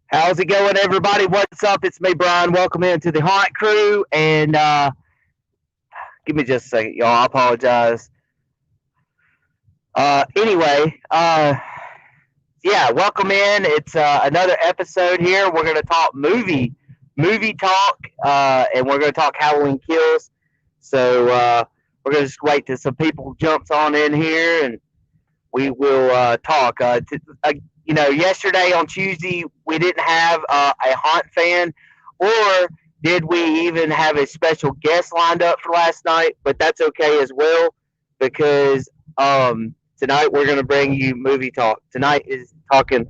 How's it going, everybody? What's up? It's me, Brian. Welcome into the Haunt Crew. And give me just a second, y'all. I apologize. Anyway, yeah, welcome in. It's another episode here. We're going to talk movie talk, and we're going to talk Halloween Kills. So we're going to just wait till some people jumps on in here, and we will talk. Yesterday on Tuesday we didn't have a haunt fan, or did we even have a special guest lined up for last night? But that's okay as well because tonight we're going to bring you movie talk. Tonight is talking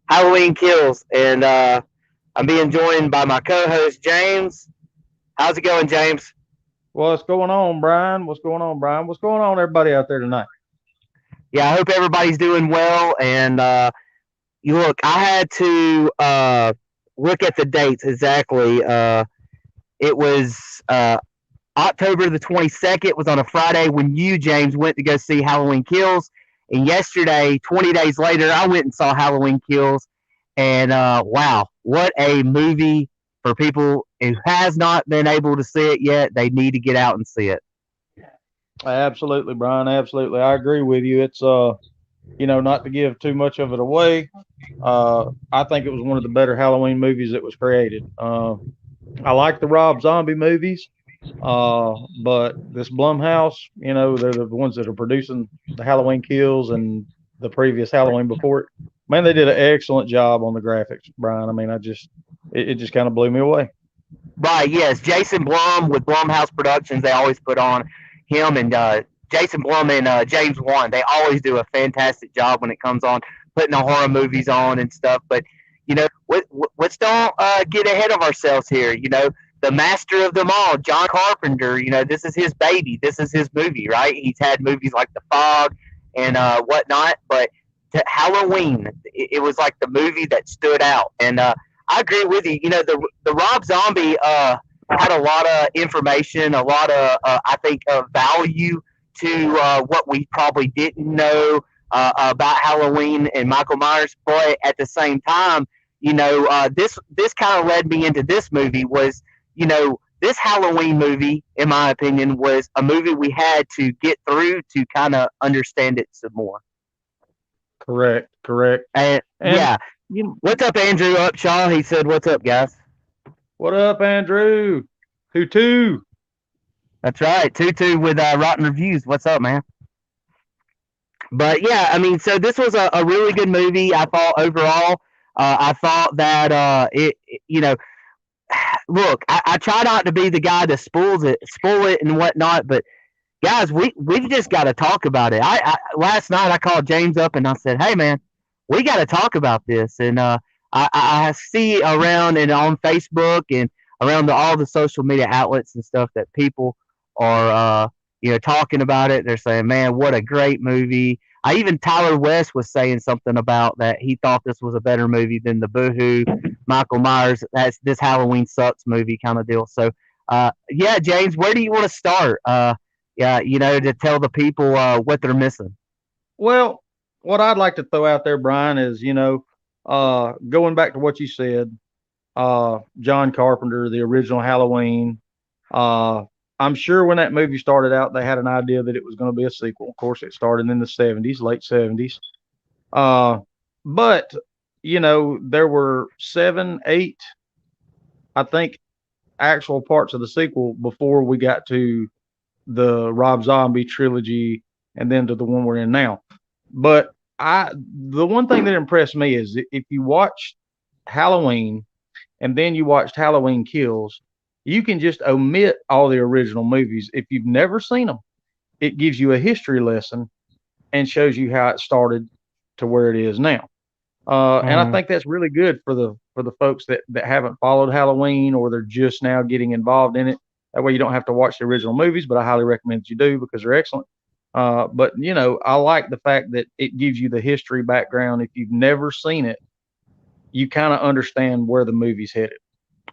Halloween Kills, and I'm being joined by my co-host James. How's it going, James? What's going on, Brian? What's going on, Brian? What's going on, everybody out there tonight? Yeah, I hope everybody's doing well, and you look, I had to look at the dates exactly. It was October the 22nd was on a Friday when you, James, went to go see Halloween Kills. And yesterday, 20 days later, I went and saw Halloween Kills. And wow, what a movie for people who has not been able to see it yet. They need to get out and see it. Absolutely, Brian. Absolutely. I agree with you. It's not to give too much of it away. I think it was one of the better Halloween movies that was created. I like the Rob Zombie movies, but this Blumhouse, they're the ones that are producing the Halloween Kills and the previous Halloween before it. Man, they did an excellent job on the graphics, Brian. I mean, it just kind of blew me away. Right, yes. Jason Blum with Blumhouse Productions, they always put on him and Jason Blum and James Wan. They always do a fantastic job when it comes on putting the horror movies on and stuff. But let's don't get ahead of ourselves here. The master of them all, John Carpenter. This is his baby. This is his movie, right? He's had movies like The Fog and whatnot, but Halloween, it was like the movie that stood out. And I agree with you. The Rob Zombie had a lot of information, a lot of I think value to what we probably didn't know about Halloween and Michael Myers. But at the same time, this kind of led me into this movie. Was this Halloween movie, in my opinion, was a movie we had to get through to kind of understand it some more. Correct, correct. And And yeah, you what's up, Andrew Upshaw? He said, "What's up, guys?" What up, Andrew? Tutu. That's right, Tutu with Rotten Reviews. What's up, man? But yeah, I mean, so this was a really good movie. I thought overall, I thought that look, I try not to be the guy that spoil it and whatnot, but guys, we've just got to talk about it. I last night I called James up and I said, "Hey, man, we got to talk about this." And I see around and on Facebook and around all the social media outlets and stuff that people are talking about it. They're saying, "Man, what a great movie." Even Tyler West was saying something about that he thought this was a better movie than the Boohoo Michael Myers that's this Halloween sucks movie kind of deal. So yeah, James, where do you want to start? Yeah, to tell the people what they're missing. Well, what I'd like to throw out there, Brian, is going back to what you said, John Carpenter, the original Halloween. Uh, I'm sure when that movie started out, they had an idea that it was going to be a sequel. Of course, it started in the '70s, late '70s. Uh, but there were seven, eight, I think, actual parts of the sequel before we got to the Rob Zombie trilogy and then to the one we're in now. But the one thing that impressed me is if you watched Halloween and then you watched Halloween Kills, you can just omit all the original movies. If you've never seen them, it gives you a history lesson and shows you how it started to where it is now. And I Mm-hmm. think that's really good for the folks that haven't followed Halloween or they're just now getting involved in it. That way you don't have to watch the original movies, but I highly recommend that you do because they're excellent. But I like the fact that it gives you the history background. If you've never seen it, you kind of understand where the movie's headed.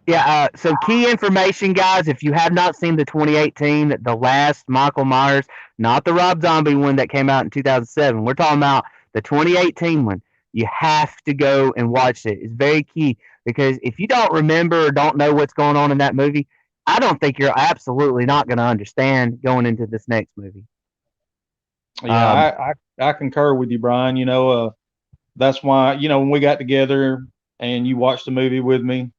Yeah, so key information, guys. If you have not seen the 2018, the last Michael Myers, not the Rob Zombie one that came out in 2007, we're talking about the 2018 one. You have to go and watch it. It's very key because if you don't remember or don't know what's going on in that movie, I don't think you're absolutely not going to understand going into this next movie. Yeah, Um, I concur with you, Brian. That's why, when we got together and you watched the movie with me,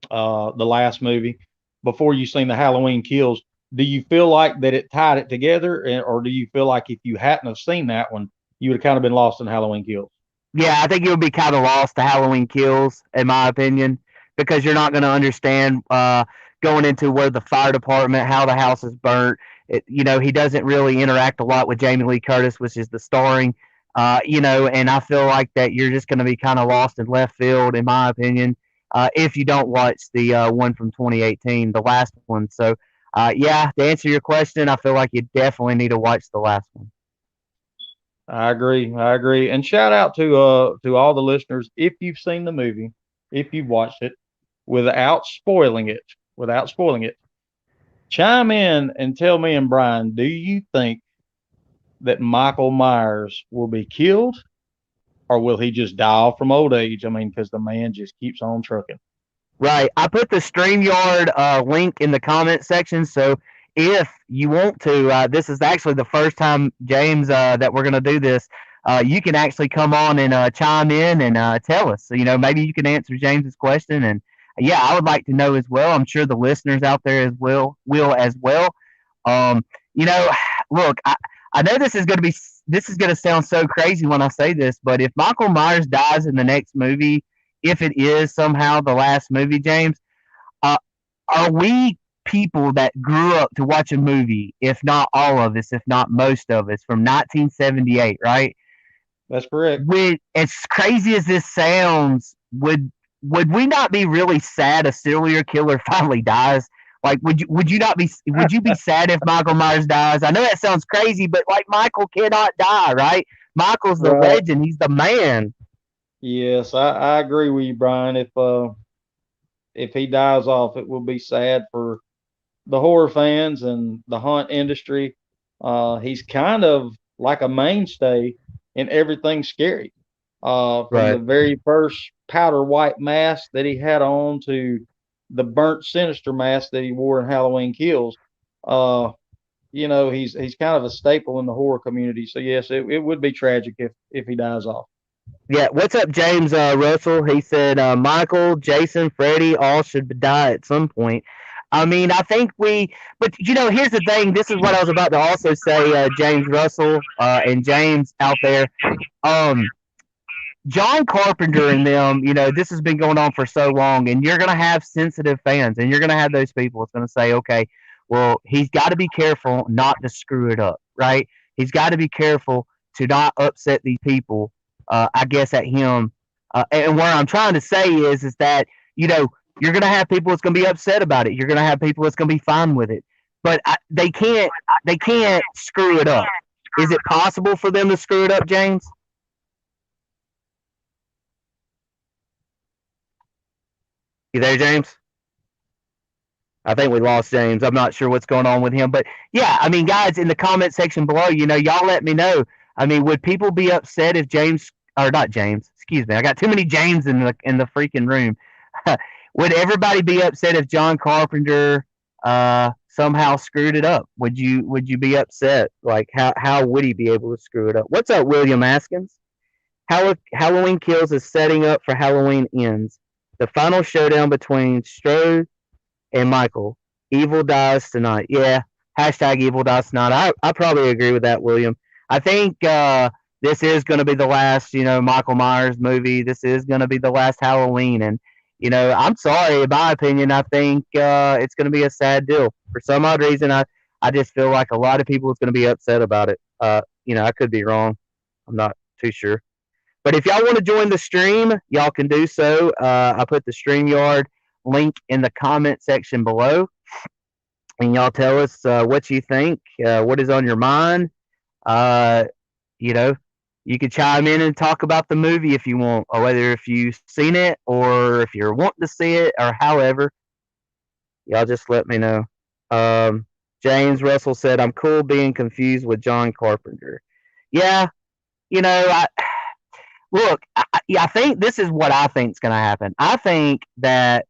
the last movie, before you seen the Halloween Kills, do you feel like that it tied it together, or do you feel like if you hadn't have seen that one, you would have kind of been lost in Halloween Kills? yeah, I think you would be kind of lost to Halloween Kills, in my opinion, because you're not going to understand going into where the fire department, how the house is burnt. He doesn't really interact a lot with Jamie Lee Curtis, which is the starring. And I feel like that you're just going to be kind of lost in left field, in my opinion, if you don't watch the one from 2018, the last one. So, yeah, to answer your question, I feel like you definitely need to watch the last one. I agree. I agree. And shout out to all the listeners. If you've seen the movie, if you've watched it, without spoiling it, without spoiling it, chime in and tell me and Brian, do you think that Michael Myers will be killed, or will he just die off from old age? I mean, because the man just keeps on trucking. Right. I put the StreamYard link in the comment section. So if you want to, this is actually the first time, James, that we're going to do this. You can actually come on and chime in and tell us. So, maybe you can answer James's question. And yeah, I would like to know as well. I'm sure the listeners out there as well will as well. Um, you know, look, I know this is going to sound so crazy when I say this, but if Michael Myers dies in the next movie, if it is somehow the last movie, James, uh, are we people that grew up to watch a movie, if not all of us, if not most of us, from 1978, right? That's correct. As crazy as this sounds, would we not be really sad a serial killer finally dies? Like, would you be sad if Michael Myers dies? I know that sounds crazy, but like Michael cannot die, right? Michael's the Right. legend. He's the man. Yes, I agree with you, Brian. If he dies off, it will be sad for the horror fans and the haunt industry. He's kind of like a mainstay in everything scary. From the Right. very first powder white mask that he had on to the burnt sinister mask that he wore in Halloween Kills. Uh, he's kind of a staple in the horror community. So yes, it would be tragic if he dies off. Yeah, what's up, James Russell? He said Michael, Jason, Freddie all should die at some point. I mean, I think but here's the thing. This is what I was about to also say, James Russell and James out there. Um, John Carpenter and them, this has been going on for so long, and you're going to have sensitive fans, and you're going to have those people that's going to say, okay, well, he's got to be careful not to screw it up, right? He's got to be careful to not upset these people, I guess, at him. And what I'm trying to say is that, you're going to have people that's going to be upset about it. You're going to have people that's going to be fine with it. But they can't screw it up. Is it possible for them to screw it up, James? You there, James? I think we lost James. I'm not sure what's going on with him, but yeah, I mean, guys, in the comment section below, y'all let me know. I mean, would people be upset if James or not James? Excuse me, I got too many James in the freaking room. Would everybody be upset if John Carpenter somehow screwed it up? Would you be upset? Like how would he be able to screw it up? What's up, William Askins? Halloween Kills is setting up for Halloween Ends. The final showdown between Strode and Michael. Evil dies tonight. Yeah. Hashtag evil dies tonight. I probably agree with that, William. I think this is going to be the last, Michael Myers movie. This is going to be the last Halloween. And, I'm sorry. In my opinion, I think it's going to be a sad deal. For some odd reason, I just feel like a lot of people is going to be upset about it. I could be wrong. I'm not too sure. But if y'all want to join the stream, y'all can do so. I put the StreamYard link in the comment section below. And y'all tell us what you think, what is on your mind. Uh, you know, you can chime in and talk about the movie if you want, or whether if you've seen it or if you're wanting to see it or however. Y'all just let me know. Um, James Russell said, I'm cool being confused with John Carpenter. Yeah, I, Look, I think this is what I think is going to happen. I think that,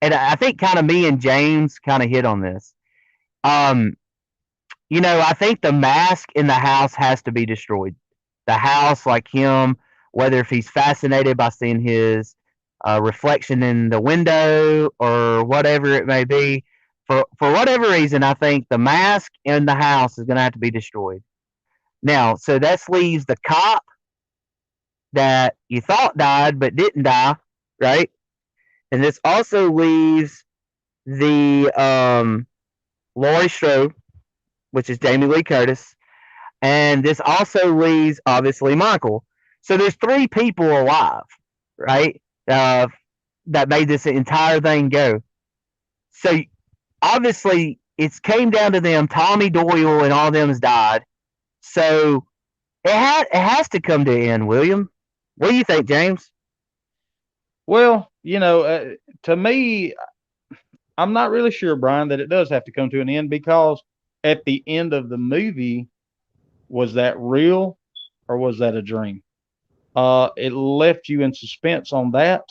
and I think kind of me and James kind of hit on this. Um, I think the mask in the house has to be destroyed. The house, like him, whether if he's fascinated by seeing his reflection in the window or whatever it may be, for whatever reason, I think the mask in the house is going to have to be destroyed. Now, so that leaves the cop that you thought died but didn't die, right? And this also leaves the Laurie Strode, which is Jamie Lee Curtis, and this also leaves obviously Michael. So there's three people alive, right? Uh, that made this entire thing go. So obviously it's came down to them. Tommy Doyle and all of them has died. So it has to come to an end. William, what do you think, James? Well, to me, I'm not really sure, Brian, that it does have to come to an end because at the end of the movie, was that real or was that a dream? It left you in suspense on that.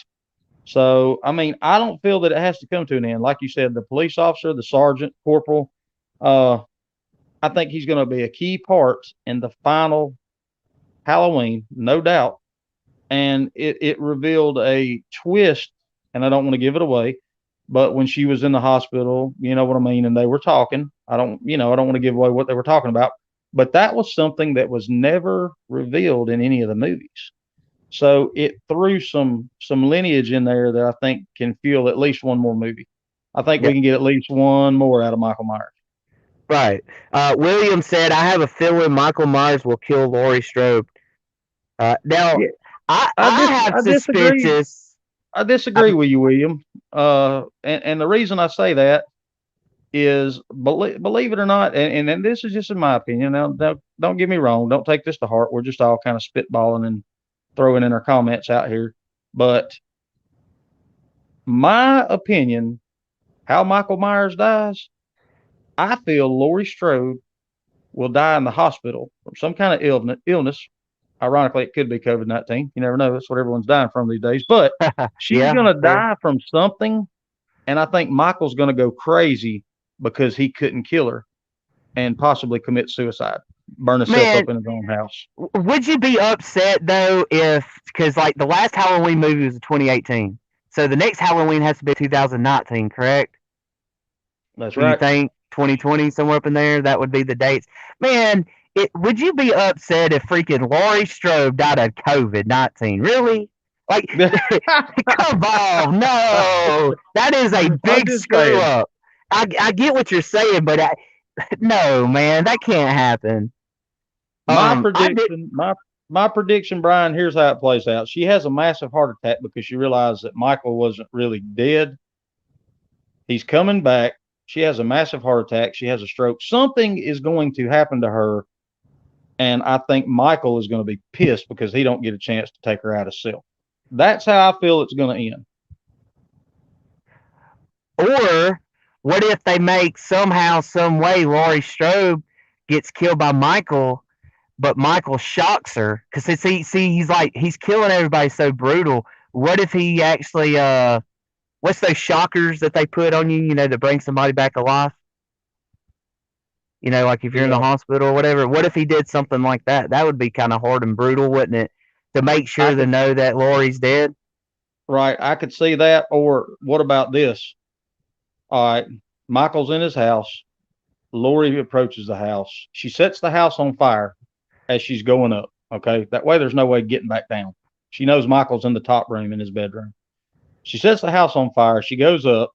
So, I mean, I don't feel that it has to come to an end. Like you said, the police officer, the sergeant, corporal, uh, I think he's going to be a key part in the final Halloween, no doubt. And it revealed a twist, and I don't want to give it away, but when she was in the hospital, you know what I mean, and they were talking. I don't want to give away what they were talking about, but that was something that was never revealed in any of the movies. So it threw some lineage in there that I think can fuel at least one more movie. I think Yeah, we can get at least one more out of Michael Myers. right. William said, "I have a feeling Michael Myers will kill Laurie Strode." Now, Yeah, I have I disagree. suspicious. I I, disagree with you, William. And the reason I say that is believe it or not, and this is just in my opinion. Now, don't get me wrong. Don't take this to heart. We're just all kind of spitballing and throwing in our comments out here. But my opinion, how Michael Myers dies, I feel Laurie Strode will die in the hospital from some kind of illness. Ironically, it could be COVID-19. You never know. That's what everyone's dying from these days. But she's yeah, going to true. die from something. And I think Michael's going to go crazy because he couldn't kill her and possibly commit suicide, burn himself Man, up in his own house. would you be upset though if, because like the last Halloween movie was 2018, so the next Halloween has to be 2019, correct? That's Do you right. think 2020 somewhere up in there? That would be the dates. Man, would you be upset if freaking Laurie Strode died of COVID-19? Really? Like, come on, no, that is a I'm big just screw saying. up. I get what you're saying, but no, man, that can't happen. My I did. prediction, my my prediction, Brian, here's how it plays out. She has a massive heart attack because she realized that Michael wasn't really dead. He's coming back. She has a massive heart attack. She has a stroke. Something is going to happen to her, and I think Michael is going to be pissed because he don't get a chance to take her out of cell. That's how I feel it's going to end. Or what if they make somehow, some way, Laurie Strode gets killed by Michael, but Michael shocks her because he's like he's killing everybody so brutal. What if he actually what's those shockers that they put on you? To bring somebody back alive. Like if you're in the Yeah, hospital or whatever. What if he did something like that? That would be kind of hard and brutal, wouldn't it? To make I sure to could know that Laurie's dead. right. I could see that. Or what about this? All right, Michael's in his house. Lori approaches the house. She sets the house on fire as she's going up. Okay, that way there's no way getting back down. She knows Michael's in the top room in his bedroom. She sets the house on fire. She goes up.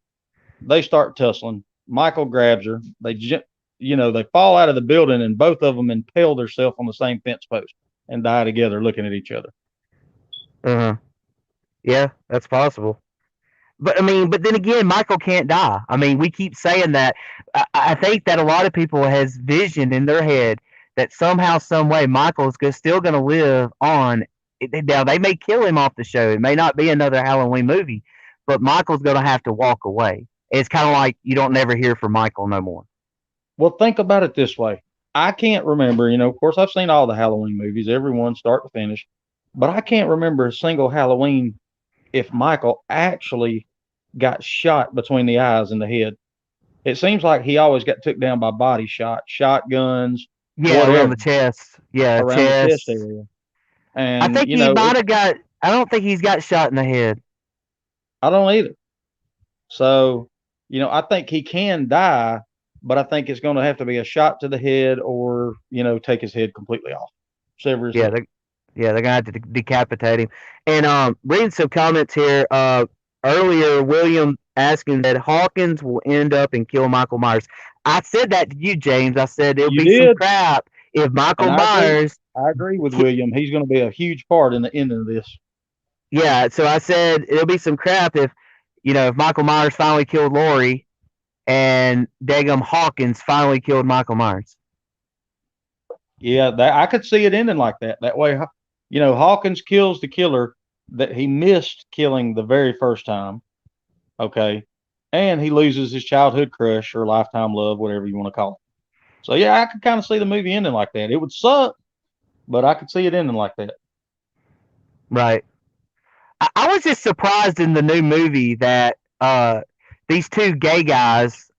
They start tussling. Michael grabs her. They fall out of the building, and both of them impale themselves on the same fence post and die together, looking at each other. Uh huh. Yeah, that's possible. But I mean, but then again, Michael can't die. I mean, we keep saying that. I think that a lot of people has visioned in their head that somehow, some way, Michael's still going to live on. Now they may kill him off the show. It may not be another Halloween movie, but Michael's going to have to walk away. It's kind of like you don't never hear from Michael no more. Well, think about it this way. I can't remember. Of course, I've seen all the Halloween movies, every one start to finish. but I can't remember a single Halloween if Michael actually got shot between the eyes and the head. It seems like he always got took down by body shot, shotguns, Yeah, around whatever, the chest. Yeah, around the chest chest. area. I And, think he might have got. I don't think he's got shot in the head. I don't either. So, I think he can die, but I think it's going to have to be a shot to the head or, take his head completely off, sever his Yeah, head. they're gonna have to decapitate him. And reading some comments here. Earlier, William asking that Hawkins will end up and kill Michael Myers. I said that to you, James. I said it'll You be some did. crap if And Michael I agree. Myers. I agree with William. He's going to be a huge part in the end of this. Yeah, so I said it'll be some crap if if Michael Myers finally killed Laurie and Dagum Hawkins finally killed Michael Myers. Yeah, I could see it ending like that. That way, Hawkins kills the killer that he missed killing the very first time. Okay. And he loses his childhood crush or lifetime love, whatever you want to call it. So, yeah, I could kind of see the movie ending like that. It would suck, but I could see it ending like that. Right. I was just surprised in the new movie that these two gay guys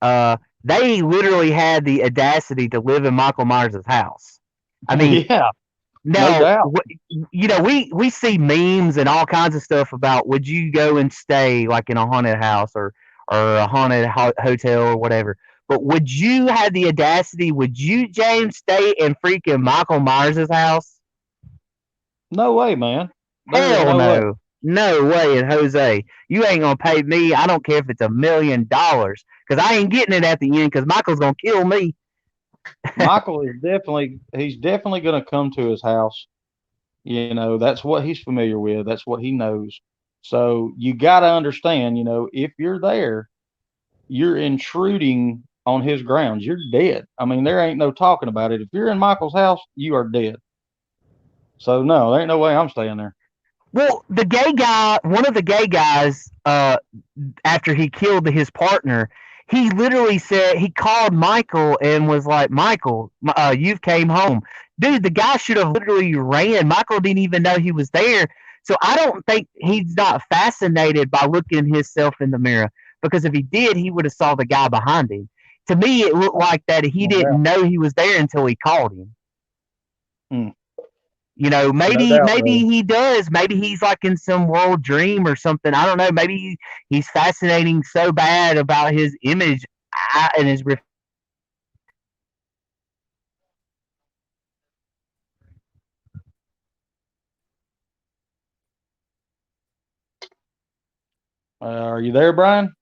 they literally had the audacity to live in Michael Myers' house. I mean, Yeah, no now doubt. we see memes and all kinds of stuff about would you go and stay like in a haunted house or a haunted hotel or whatever. But would you have the audacity? Would you, James, stay in freaking Michael Myers' house? No way, man. There is Hell no way. no. No way in Jose. You ain't gonna pay me. I don't care if it's $1 million. Cause I ain't getting it at the end because Michael's gonna kill me. He's definitely going to come to his house. That's what he's familiar with. That's what he knows. So you got to understand, if you're there, you're intruding on his grounds. You're dead. I mean, there ain't no talking about it. If you're in Michael's house, you are dead. So no, there ain't no way I'm staying there. Well, the gay guy, one of the gay guys, after he killed his partner, he literally said he called Michael and was like, "Michael, you've came home, dude." The guy should have literally ran. Michael didn't even know he was there, so I don't think he's not fascinated by looking himself in the mirror because if he did, he would have saw the guy behind him. To me, it looked like that he No didn't doubt. know he was there until he called him. Mm, no doubt, Maybe brother. he does. Maybe he's like in some world dream or something. I don't know. Maybe he's fascinating so bad about his image and his Are you there, Brian?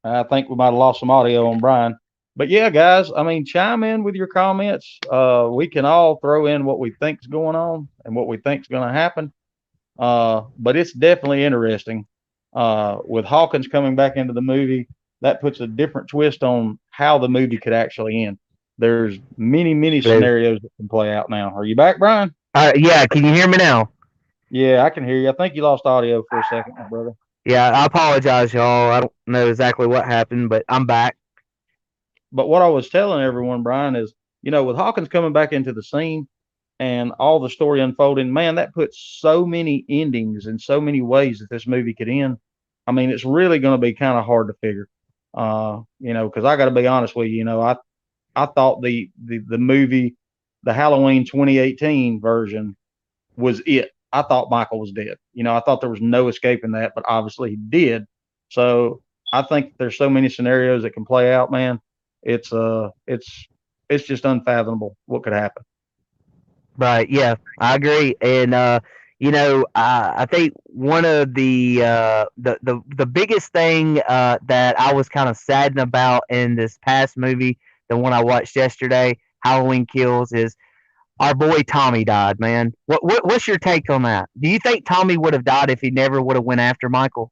I think we might have lost some audio on Brian. But yeah, guys, I mean, chime in with your comments. We can all throw in what we think's going on and what we think's going to happen. But it's definitely interesting. With Hawkins coming back into the movie, that puts a different twist on how the movie could actually end. There's many, many blue. scenarios that can play out now. Are you back, Brian? Yeah, can you hear me now? Yeah, I can hear you. I think you lost audio for a second, my brother. Yeah, I apologize, y'all. I don't know exactly what happened, but I'm back. But what I was telling everyone, Brian, is, with Hawkins coming back into the scene and all the story unfolding, man, that puts so many endings and so many ways that this movie could end. I mean, it's really going to be kind of hard to figure. Because I got to be honest with you, I thought the movie, the Halloween 2018 version, was it. I thought Michael was dead. I thought there was no escaping that, but obviously he did. So I think there's so many scenarios that can play out, man. It's uh it's it's just unfathomable what could happen. Right. Yeah, I agree. And I think one of the biggest thing that I was kind of saddened about in this past movie, the one I watched yesterday, Halloween Kills, is our boy Tommy died. Man, what's your take on that? Do you think Tommy would have died if he never would have went after Michael?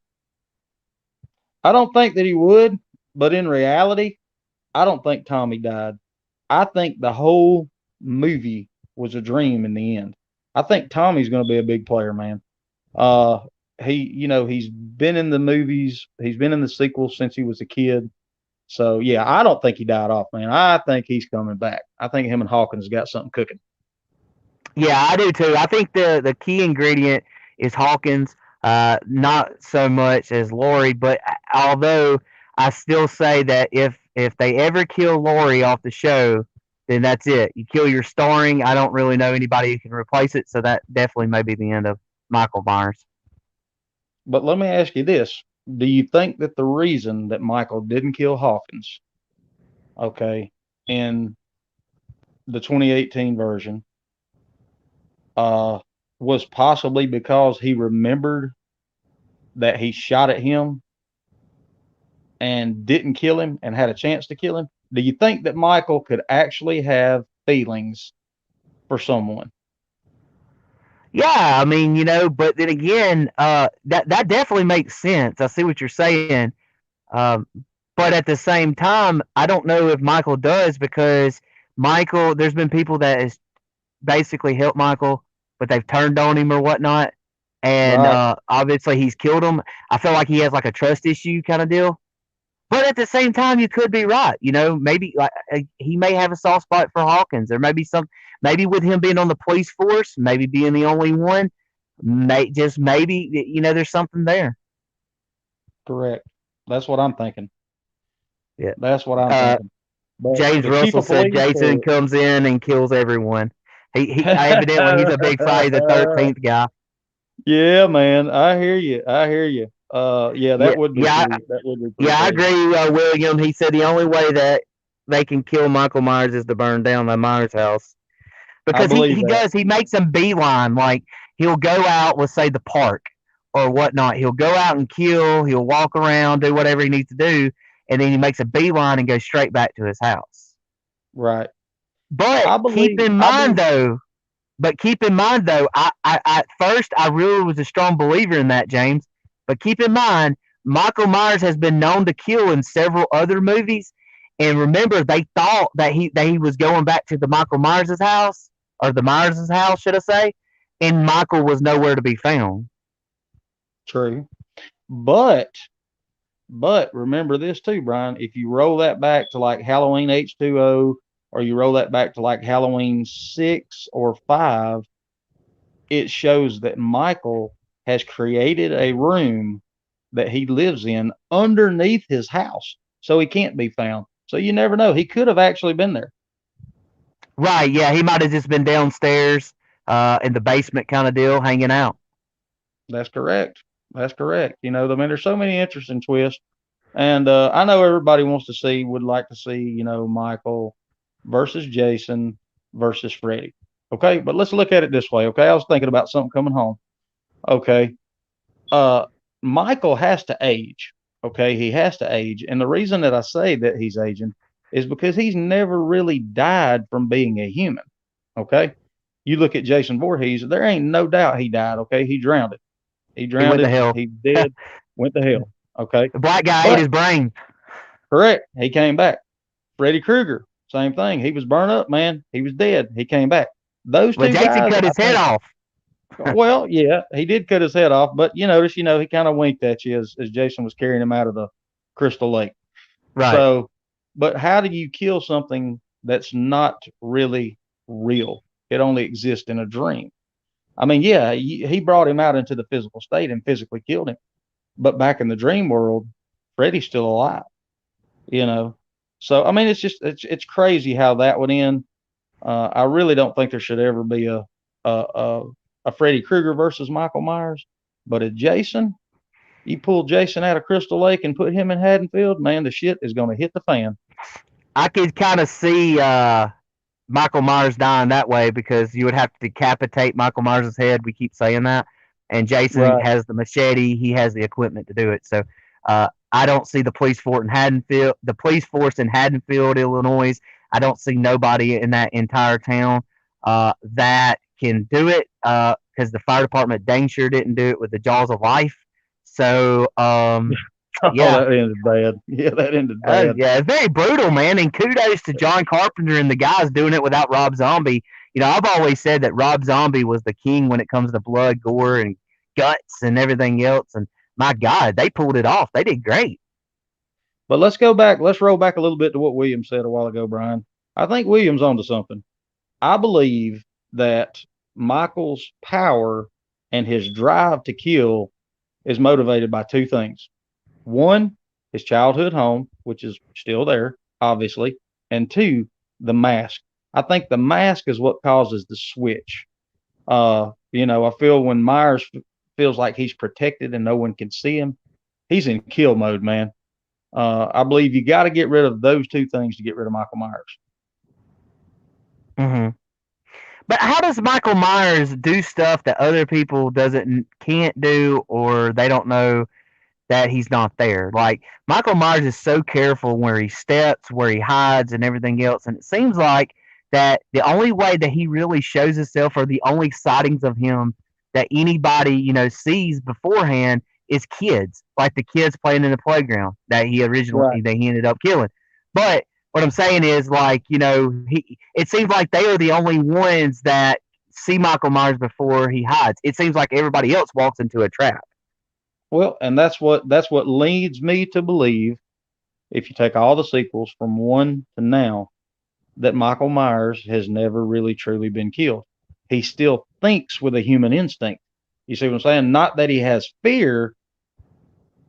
I don't think that he would, but in reality, I don't think Tommy died. I think the whole movie was a dream in the end. I think Tommy's going to be a big player, man. Uh, he's been in the movies, he's been in the sequels since he was a kid. So yeah, I don't think he died off, man. I think he's coming back. I think him and Hawkins got something cooking. Yeah, I do too. I think the key ingredient is Hawkins, not so much as Lori. But although I still say that if they ever kill Lori off the show, then that's it. You kill your starring. I don't really know anybody who can replace it. So that definitely may be the end of Michael Myers. But let me ask you this: do you think that the reason that Michael didn't kill Hawkins, okay, in the 2018 version, uh, was possibly because he remembered that he shot at him and didn't kill him and had a chance to kill him? Do you think that Michael could actually have feelings for someone? Yeah, I mean, but then again, that definitely makes sense. I see what you're saying. Um, but at the same time, I don't know if Michael does because Michael, there's been people that has basically helped Michael, but they've turned on him or whatnot, and Right. obviously he's killed him. I feel like he has like a trust issue kind of deal. But at the same time, you could be right. Maybe like he may have a soft spot for Hawkins. There may be maybe with him being on the police force, maybe being the only one, just maybe there's something there. Correct. That's what I'm thinking. Yeah. That's what I'm Uh, thinking. But James the chief Russell of said police, Jason or comes in and kills everyone. He evidently he's a big Friday the 13th guy. yeah, man, I hear you. I hear you. Yeah, Yeah, that would be yeah, pretty. That would be pretty yeah. I crazy. agree, William. He said the only way that they can kill Michael Myers is to burn down the Myers house I because he believe he that. does he makes them beeline like he'll go out, let's say the park or whatnot. He'll go out and kill. He'll walk around, do whatever he needs to do, and then he makes a beeline and goes straight back to his house. Right. But I keep believe. in I mind believe. though, But keep in mind, though, I at first I really was a strong believer in that, James. But keep in mind, Michael Myers has been known to kill in several other movies. And remember, they thought that he was going back to the Michael Myers' house or the Myers' house, should I say? And Michael was nowhere to be found. True. But remember this too, Brian. If you roll that back to like Halloween H2O, or you roll that back to like Halloween 6 or 5, it shows that Michael has created a room that he lives in underneath his house, so he can't be found. So you never know. He could have actually been there. Right? Yeah, he might have just been downstairs, in the basement kind of deal, hanging out. That's correct. That's correct. I mean, there's so many interesting twists. And I know everybody would like to see, Michael versus Jason versus Freddy. Okay, but let's look at it this way. Okay, I was thinking about something coming home. Okay, uh, Michael has to age. Okay, he has to age, and the reason that I say that he's aging is because he's never really died from being a human. Okay, you look at Jason Voorhees, there ain't no doubt he died. Okay, he drowned it. He He drowned went to it. hell. He dead. Went to hell. Okay, The black guy ate but his brain. correct, he came back. Freddy Krueger, same thing. He was burned up, man. He was dead. He came back. Those But two Jason guys, cut I his head think. off. Well, yeah, he did cut his head off, but you notice, he kind of winked at you as Jason was carrying him out of the Crystal Lake. Right. So, but how do you kill something that's not really real? It only exists in a dream. I mean, yeah, he brought him out into the physical state and physically killed him, but back in the dream world, Freddy's still alive. You know, so I mean, it's crazy how that would end. I really don't think there should ever be a a Freddy Krueger versus Michael Myers, but a Jason. You pull Jason out of Crystal Lake and put him in Haddonfield, man, the shit is going to hit the fan. I could kind of see Michael Myers dying that way because you would have to decapitate Michael Myers' head. We keep saying that, and Jason Right. has the machete. He has the equipment to do it. So I don't see the police force in Haddonfield. The police force in Haddonfield, Illinois. I don't see nobody in that entire town that can do it because the fire department dang sure didn't do it with the jaws of life. So Oh, yeah, that ended bad. Yeah, that ended bad. yeah, it's very brutal, man. And kudos to John Carpenter and the guys doing it without Rob Zombie. I've always said that Rob Zombie was the king when it comes to blood, gore, and guts and everything else. And my God, they pulled it off. They did great. But let's go back. Let's roll back a little bit to what Williams said a while ago, Brian. I think Williams onto something. I believe that Michael's power and his drive to kill is motivated by two things. One, his childhood home, which is still there, obviously, and two, the mask. I think the mask is what causes the switch. I feel when Myres feels like he's protected and no one can see him, he's in kill mode, man. I believe you got to get rid of those two things to get rid of Michael Myers. Hmm. But how does Michael Myers do stuff that other people doesn't can't do, or they don't know that he's not there? Like Michael Myers is so careful where he steps, where he hides, and everything else. And it seems like that the only way that he really shows himself, or the only sightings of him that anybody sees beforehand, is kids, like the kids playing in the playground that he Right. originally that he ended up killing. But what I'm saying is, like, it seems like they are the only ones that see Michael Myers before he hides. It seems like everybody else walks into a trap. Well, and that's what leads me to believe, if you take all the sequels from one to now, that Michael Myers has never really truly been killed. He still thinks with a human instinct. You see what I'm saying? Not that he has fear,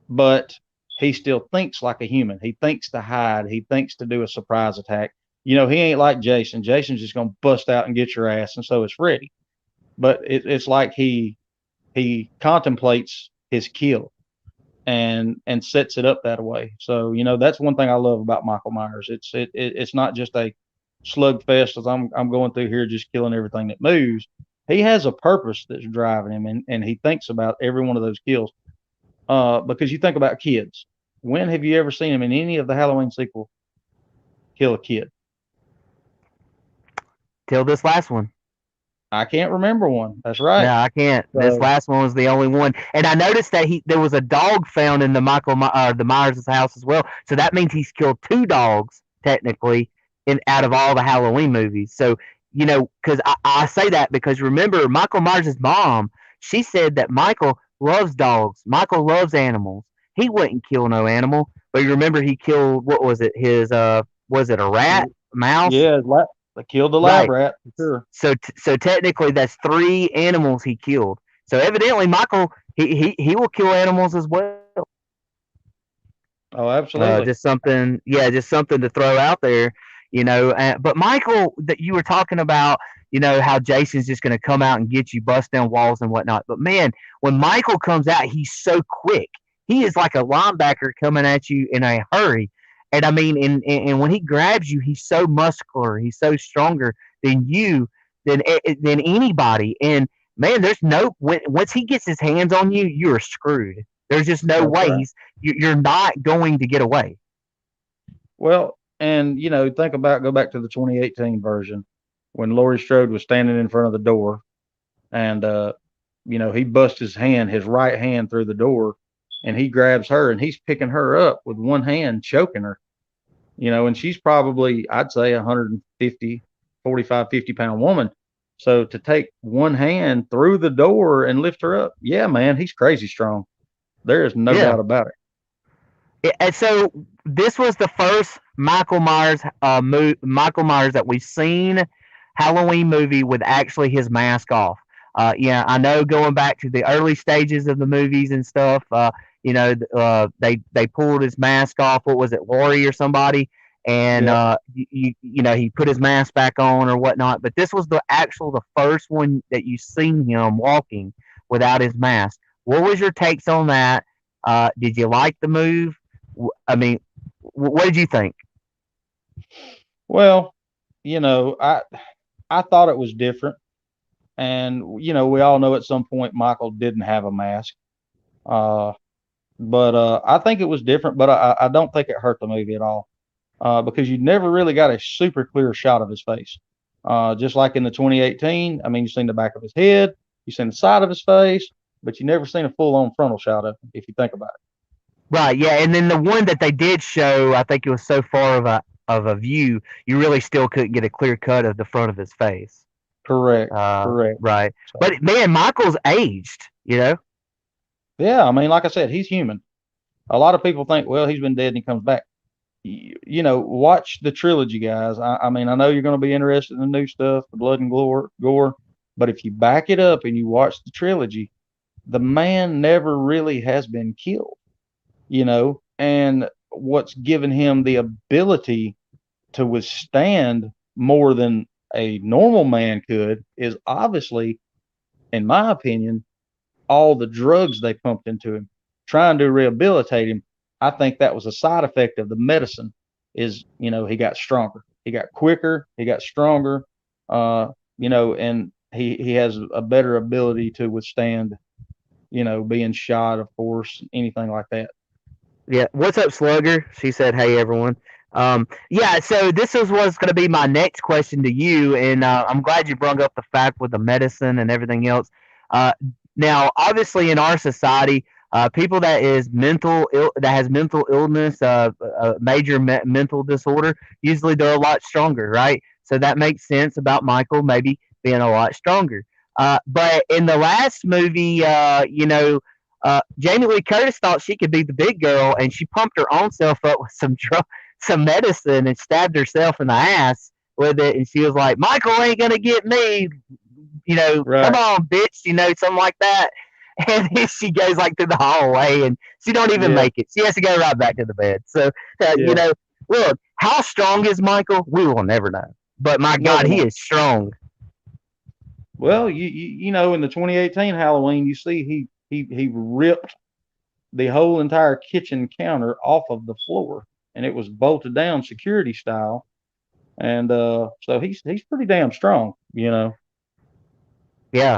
but he still thinks like a human. He thinks to hide. He thinks to do a surprise attack. He ain't like Jason. Jason's just gonna bust out and get your ass, and so is Freddy. But it's like he contemplates his kill and sets it up that way. So that's one thing I love about Michael Myers. It's not just a slugfest as I'm going through here just killing everything that moves. He has a purpose that's driving him, and he thinks about every one of those kills. Because you think about kids. When have you ever seen him in any of the Halloween sequel kill a kid? Till this last one. I can't remember one. That's right. No, I can't. This So last one was the only one, and I noticed that there was a dog found in the Myers' house as well. So that means he's killed two dogs technically in out of all the Halloween movies. So because I say that because remember Michael Myers' mom, she said that Michael loves dogs. Michael loves animals. He wouldn't kill no animal, but you remember he killed, what was it? His was it a rat, mouse? yeah, they killed the lab Right. rat for sure. So technically, that's three animals he killed. So evidently, Michael he will kill animals as well. Oh, absolutely. Just something to throw out there. But Michael, that you were talking about, how Jason's just going to come out and get you, bust down walls and whatnot. But man, when Michael comes out, he's so quick. He is like a linebacker coming at you in a hurry. And I mean, and when he grabs you, he's so muscular. He's so stronger than you, than anybody. And man, there's no once he gets his hands on you, you are screwed. There's just no That's way right. you're not going to get away. Well, and go back to the 2018 version when Laurie Strode was standing in front of the door, and he busts his right hand through the door, and he grabs her, and he's picking her up with one hand, choking her. And she's probably, I'd say, 150, 45, 50 pound woman. So to take one hand through the door and lift her up, yeah, man, he's crazy strong. There is no Yeah. doubt about it. And so this was the first Michael Myers that we've seen Halloween movie with actually his mask off. Yeah, I know going back to the early stages of the movies and stuff. They pulled his mask off. What was it, Laurie or somebody? And Yep. he put his mask back on or whatnot. But this was the first one that you seen him walking without his mask. What was your takes on that? Did you like the move? I mean, what did you think? Well, I thought it was different, and we all know at some point Michael didn't have a mask. Uh, but I think it was different, but I don't think it hurt the movie at all. Because you never really got a super clear shot of his face. Just like in the 2018, I mean, you've seen the back of his head, you've seen the side of his face, but you never seen a full on frontal shot of him, if you think about it. Right, yeah, and then the one that they did show, I think it was so far of a view, you really still couldn't get a clear cut of the front of his face. Correct. Correct. Right, So, but man, Michael's aged. yeah, I mean, like I said, he's human. A lot of people think, well, he's been dead and he comes back. Watch the trilogy, guys. I mean, I know you're going to be interested in the new stuff, the blood and gore. But if you back it up and you watch the trilogy, the man never really has been killed, and what's given him the ability to withstand more than a normal man could is obviously, in my opinion, all the drugs they pumped into him, trying to rehabilitate him. I think that was a side effect of the medicine. He got stronger, he got quicker, he got stronger, and he has a better ability to withstand, being shot, of course, anything like that. Yeah. What's up, Slugger? She said, "Hey, everyone." Yeah. So this was going to be my next question to you, and I'm glad you brought up the fact with the medicine and everything else. Uh, Now, obviously, in our society, people that has mental illness, a major mental disorder, usually they're a lot stronger, right? So that makes sense about Michael maybe being a lot stronger. But in the last movie, Jamie Lee Curtis thought she could be the big girl, and she pumped her own self up with some medicine, and stabbed herself in the ass with it. And she was like, "Michael ain't gonna get me, come Right. on, bitch," something like that. And then she goes like through the hallway, and she don't even Yeah. make it. She has to go right back to the bed. So, Yeah. look, how strong is Michael? We will never know. But my God, Never he know. is strong. Well, in the 2018 Halloween, you see he ripped the whole entire kitchen counter off of the floor, and it was bolted down security style. And so he's pretty damn strong. Yeah,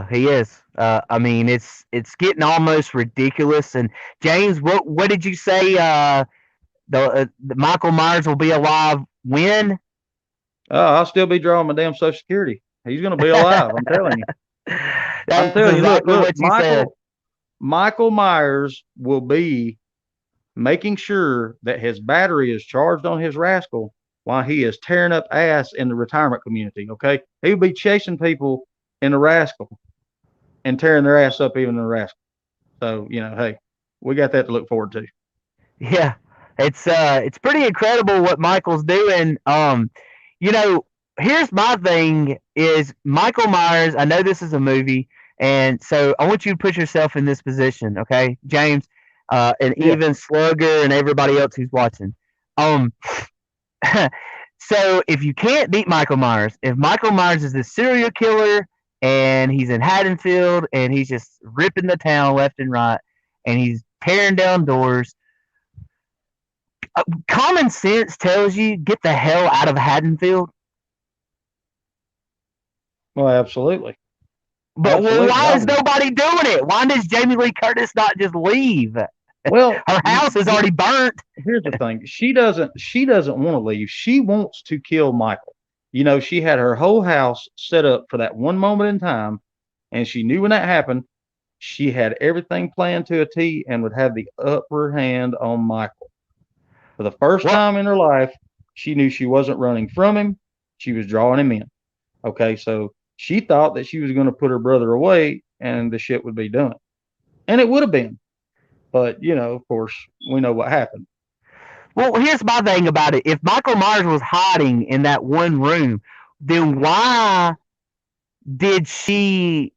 he is. I mean, it's getting almost ridiculous. And James, what did you say? The Michael Myers will be alive when? I'll still be drawing my damn Social Security. He's going to be alive. I'm telling you. I'm That's telling you. Look, exactly look, what you said. Michael Myers will be making sure that his battery is charged on his rascal while he is tearing up ass in the retirement community. Okay, he'll be chasing people in the rascal and tearing their ass up even in the rascal. So hey, we got that to look forward to. Yeah, it's pretty incredible what Michael's doing. You know, here's my thing: is Michael Myers. I know this is a movie, and so I want you to put yourself in this position, okay, James, and Yeah, even Slugger and everybody else who's watching. Um, so if you can't beat Michael Myers, if Michael Myers is a serial killer and he's in Haddonfield and he's just ripping the town left and right and he's tearing down doors, common sense tells you get the hell out of Haddonfield. well, absolutely, But absolutely. why is nobody doing it? Why does Jamie Lee Curtis not just leave? Well, Her house is already burnt. here's the thing. She doesn't want to leave. She wants to kill Michael. She had her whole house set up for that one moment in time, and she knew when that happened, she had everything planned to a T and would have the upper hand on Michael. For the first Well, time in her life, she knew she wasn't running from him. She was drawing him in. Okay, so she thought that she was going to put her brother away and the shit would be done. And it would have been. But, of course, we know what happened. well, here's my thing about it. If Michael Myers was hiding in that one room, then why did she,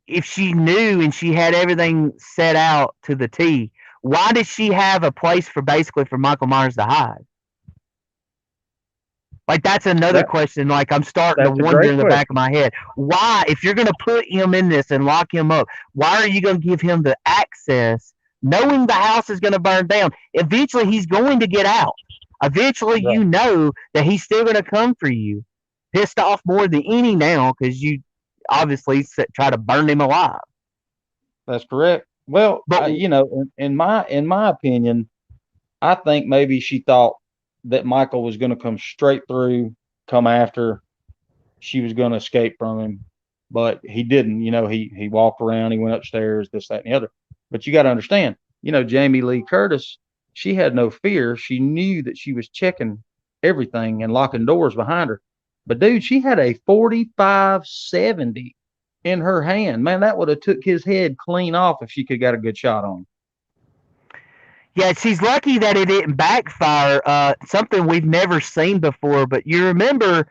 if she knew and she had everything set out to the T, why did she have a place for basically for Michael Myers to hide? Like that's another That question. Like I'm starting to that's a wonder great in the back of question. my head, why, if you're going to put him in this and lock him up, why are you going to give him the access, knowing the house is going to burn down? Eventually, he's going to get out. Eventually, Right. you know that he's still going to come for you, pissed off more than any now because you obviously try to burn him alive. That's correct. Well, But in my opinion, I think maybe she thought that Michael was going to come straight through, come after. She was going to escape from him, but he didn't. He walked around, he went upstairs, this, that, and the other. But you got to understand, Jamie Lee Curtis, she had no fear. She knew that she was checking everything and locking doors behind her. But dude, she had a 45-70 in her hand. Man, that would have took his head clean off if she could have got a good shot on him. yeah, she's lucky that it didn't backfire. Something we've never seen before. But you remember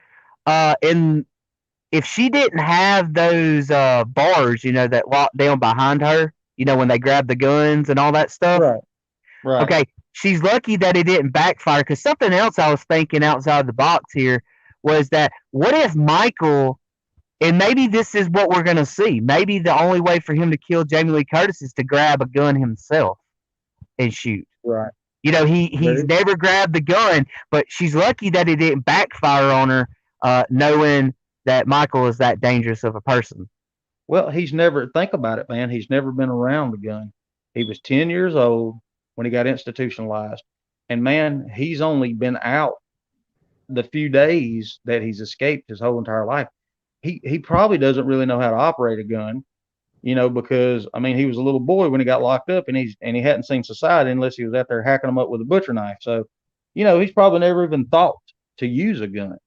in if she didn't have those bars, that locked down behind her, when they grabbed the guns and all that stuff. Right. Right. Okay, she's lucky that it didn't backfire. Because something else I was thinking outside the box here was that what if Michael, and maybe this is what we're gonna see. Maybe the only way for him to kill Jamie Lee Curtis is to grab a gun himself and shoot. Right. He's Very. never grabbed the gun, but she's lucky that it didn't backfire on her, knowing that Michael is that dangerous of a person. Well, he's never, think about it, man. He's never been around the gun. He was 10 years old when he got institutionalized. And man, he's only been out the few days that he's escaped his whole entire life. He probably doesn't really know how to operate a gun, because I mean he was a little boy when he got locked up, and he hadn't seen society unless he was out there hacking them up with a butcher knife. So, he's probably never even thought to use a gun.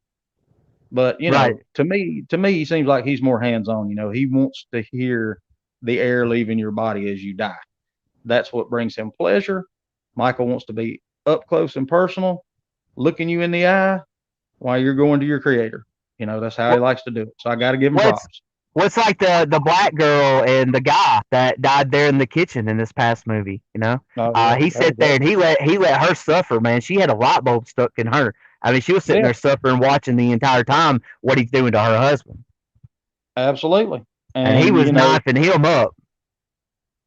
But Right, to me, he seems like he's more hands on. He wants to hear the air leaving your body as you die. That's what brings him pleasure. Michael wants to be up close and personal, looking you in the eye while you're going to your creator. That's how he what likes to do it. So I got to give him what's props. what's like the black girl and the guy that died there in the kitchen in this past movie. Oh yeah, He that was sat there that. and he let her suffer. Man, she had a light bulb stuck in her. I mean, she was sitting Yeah, there suffering, watching the entire time what he's doing to her husband, absolutely. and he And was knifing him up.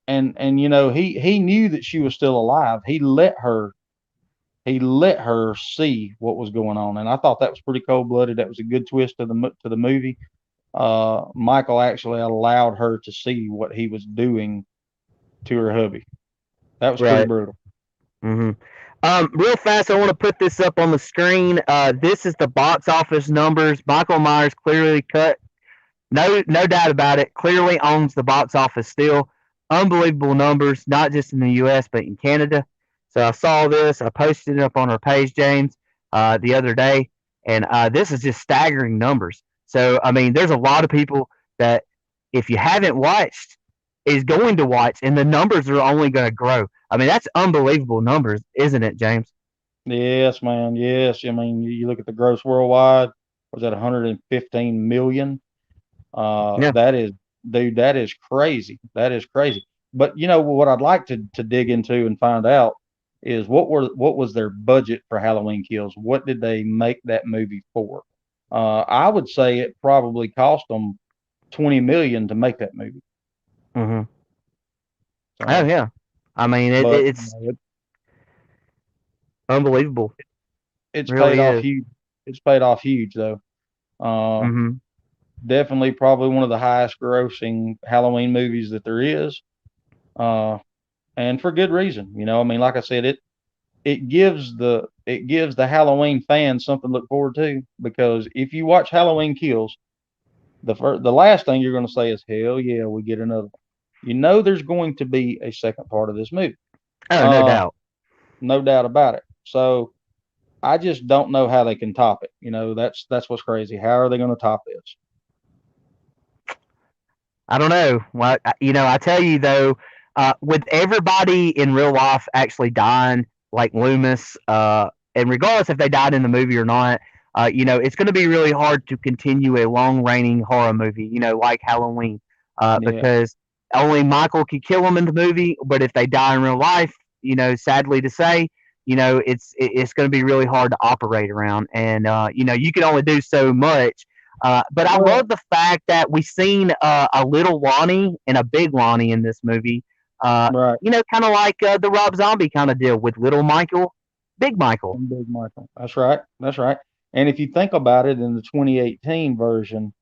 he knew that she was still alive. He let her see what was going on, and I thought that was pretty cold blooded. That was a good twist to the movie. Michael actually allowed her to see what he was doing to her hubby. That was pretty Right. brutal. hmm Real fast, I want to put this up on the screen. This is the box office numbers. Michael Myers clearly cut. No doubt about it. Clearly owns the box office still. Unbelievable numbers, not just in the U.S. but in Canada. So I saw this. I posted it up on our page, James, the other day, and this is just staggering numbers. So I mean, there's a lot of people that if you haven't watched is going to watch, and the numbers are only going to grow. I mean, that's unbelievable numbers, isn't it, James? Yes, man. Yes, I mean you look at the gross worldwide. Was that 115 million? Yeah. That is, dude, that is crazy. That is crazy. But what I'd like to dig into and find out is what was their budget for Halloween Kills? What did they make that movie for? I would say it probably cost them 20 million to make that movie. hmm Oh So, yeah. I mean, but it's unbelievable. it's paid Really off is. huge. It's paid off huge though. Uh, hmm Definitely probably one of the highest grossing Halloween movies that there is. Uh, and for good reason. I mean, like I said, it gives the Halloween fans something to look forward to, because if you watch Halloween Kills, the last thing you're going to say is hell yeah, we get another one. There's going to be a second part of this movie. Oh, no Uh, doubt. no doubt about it. So I just don't know how they can top it. That's what's crazy. How are they going to top this? I don't know. Well, I tell you though, with everybody in real life actually dying, like Loomis, and regardless if they died in the movie or not, it's going to be really hard to continue a long reigning horror movie, like Halloween, Yeah, because only Michael could kill them in the movie, but if they die in real life, sadly to say, it's going to be really hard to operate around, and you can only do so much. But I well, love the fact that we've seen a little Lonnie and a big Lonnie in this movie. right. Kind of like the Rob Zombie kind of deal with little Michael, big Michael. And Big Michael. That's right. That's right. And if you think about it in the 2018 version,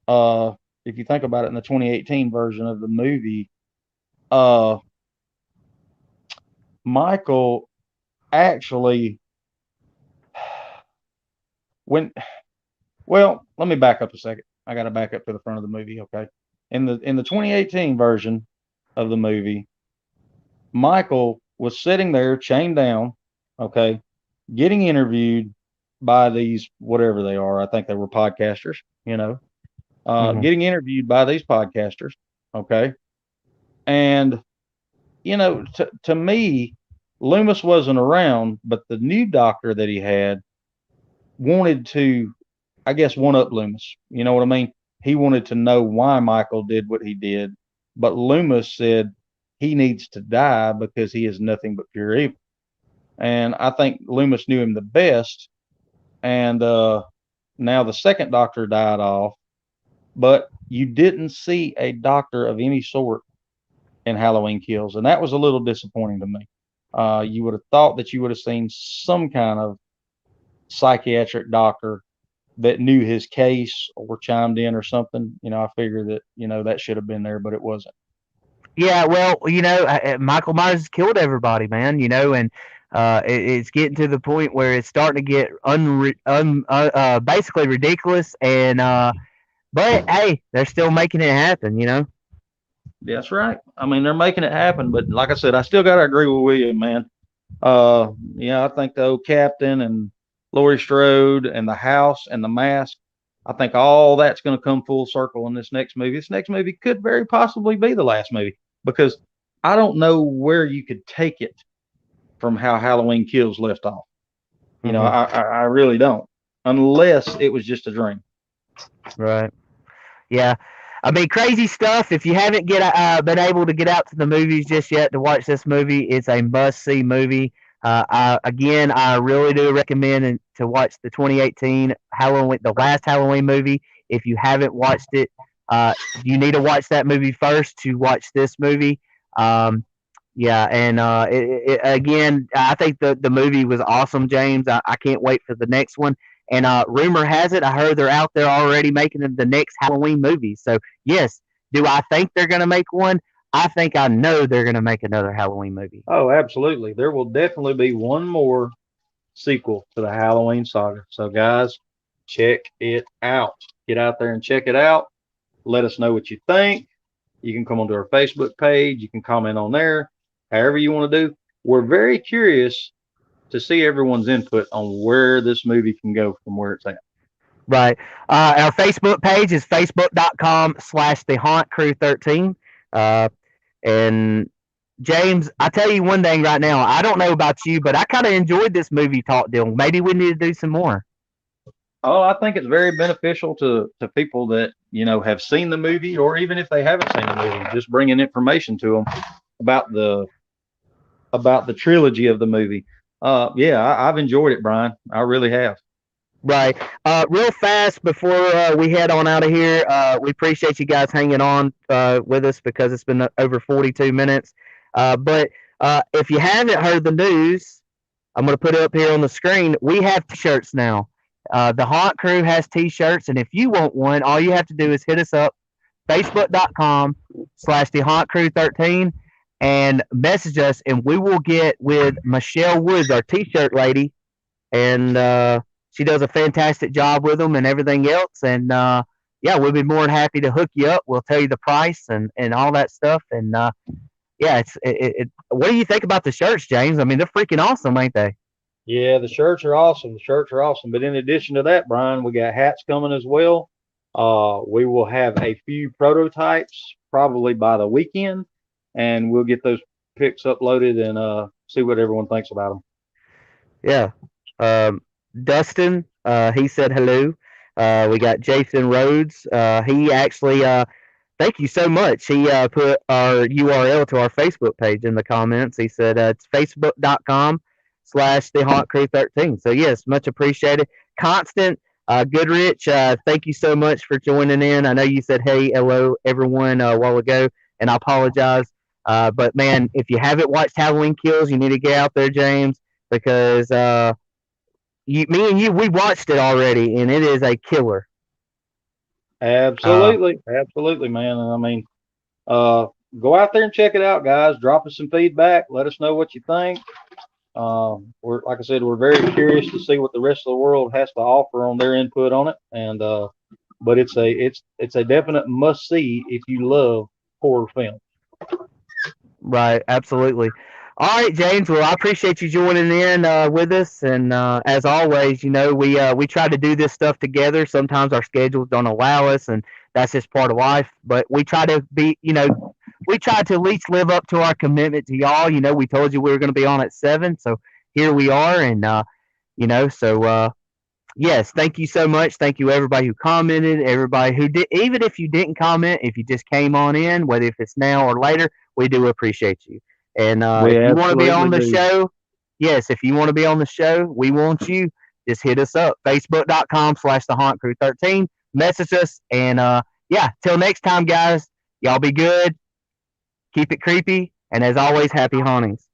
uh, if you think about it in the 2018 version of the movie, uh, Michael actually when well, let me back up a second. I got to back up to the front of the movie. Okay, in the 2018 version of the movie, Michael was sitting there chained down. Okay, getting interviewed by these whatever they are. I think they were podcasters. hmm Getting interviewed by these podcasters. Okay, and to me, Loomis wasn't around, but the new doctor that he had wanted to I guess, one up Loomis. You know what I mean? He wanted to know why Michael did what he did, but Loomis said he needs to die because he is nothing but pure evil. And I think Loomis knew him the best. And now the second doctor died off, but you didn't see a doctor of any sort in Halloween Kills, and that was a little disappointing to me. You would have thought that you would have seen some kind of psychiatric doctor that knew his case or chimed in or something. I figure that that should have been there, but it wasn't. Yeah, well, Michael Myers has killed everybody, man. And it's getting to the point where it's starting to get basically ridiculous. And but hey, they're still making it happen. That's right. I mean, they're making it happen, but like I said, I still got to agree with William, man. I think the old captain and Laurie Strode and the house and the mask, I think all that's going to come full circle in this next movie. This next movie could very possibly be the last movie because I don't know where you could take it from how Halloween Kills left off. I really don't, unless it was just a dream. Right. Yeah. I mean, crazy stuff. If you haven't been able to get out to the movies just yet to watch this movie, it's a must-see movie. I really do recommend to watch the 2018 Halloween, the last Halloween movie. If you haven't watched it, you need to watch that movie first to watch this movie. Yeah, and again, I think the movie was awesome, James. I can't wait for the next one. And rumor has it, I heard they're out there already making the next Halloween movie. So yes, do I think they're going to make one? I think I know they're going to make another Halloween movie. Oh, absolutely. There will definitely be one more sequel to the Halloween saga. So, guys, check it out. Get out there and check it out. Let us know what you think. You can come onto our Facebook page. You can comment on there, however you want to do. We're very curious to see everyone's input on where this movie can go from where it's at. Right. Our Facebook page is facebook.com/The Haunt Crew 13. And James, I tell you one thing right now. I don't know about you, but I kind of enjoyed this movie talk deal. Maybe we need to do some more. Oh, I think it's very beneficial to people that have seen the movie, or even if they haven't seen the movie, just bringing information to them about the trilogy of the movie. I've enjoyed it, Brian. I really have. Right. Real fast before we head on out of here, we appreciate you guys hanging on with us because it's been over 42 minutes. But if you haven't heard the news, I'm going to put it up here on the screen. We have t-shirts now. The Haunt Crew has t-shirts, and if you want one, all you have to do is hit us up, facebook.com/The Haunt Crew 13, and message us, and we will get with Michelle Woods, our t-shirt lady, and she does a fantastic job with them and everything else. And yeah, we'll be more than happy to hook you up. We'll tell you the price and all that stuff. And yeah, what do you think about the shirts, James? I mean, they're freaking awesome, ain't they? Yeah, the shirts are awesome. The shirts are awesome. But in addition to that, Brian, we got hats coming as well. We will have a few prototypes probably by the weekend, and we'll get those pics uploaded and see what everyone thinks about them. Yeah. Dustin, he said hello. We got Jason Rhodes. He actually, thank you so much. He put our URL to our Facebook page in the comments. He said it's facebook.com/The Haunt Crew 13. So yes, much appreciated. Constant, Goodrich, thank you so much for joining in. I know you said hey, hello, everyone a while ago, and I apologize. But man, if you haven't watched Halloween Kills, you need to get out there, James, because me and you, we watched it already, and it is a killer. Absolutely, absolutely, man. And I mean, go out there and check it out, guys. Drop us some feedback. Let us know what you think. We're like I said, we're very curious to see what the rest of the world has to offer on their input on it. And but it's a definite must see if you love horror film. Right, absolutely. All right, James. Well, I appreciate you joining in with us, and as always, we try to do this stuff together. Sometimes our schedules don't allow us, and that's just part of life. But we try to we try to at least live up to our commitment to y'all. We told you we were going to be on at 7, so here we are, and so Yes, thank you so much. Thank you everybody who commented, everybody who did. Even if you didn't comment, if you just came on in, whether if it's now or later, we do appreciate you. And We if you want to be absolutely on the do. show, yes, if you want to be on the show, we want you. Just hit us up, facebook.com/the Haunt Crew 13. Message us, and yeah, till next time, guys. Y'all be good, keep it creepy, and as always, happy hauntings.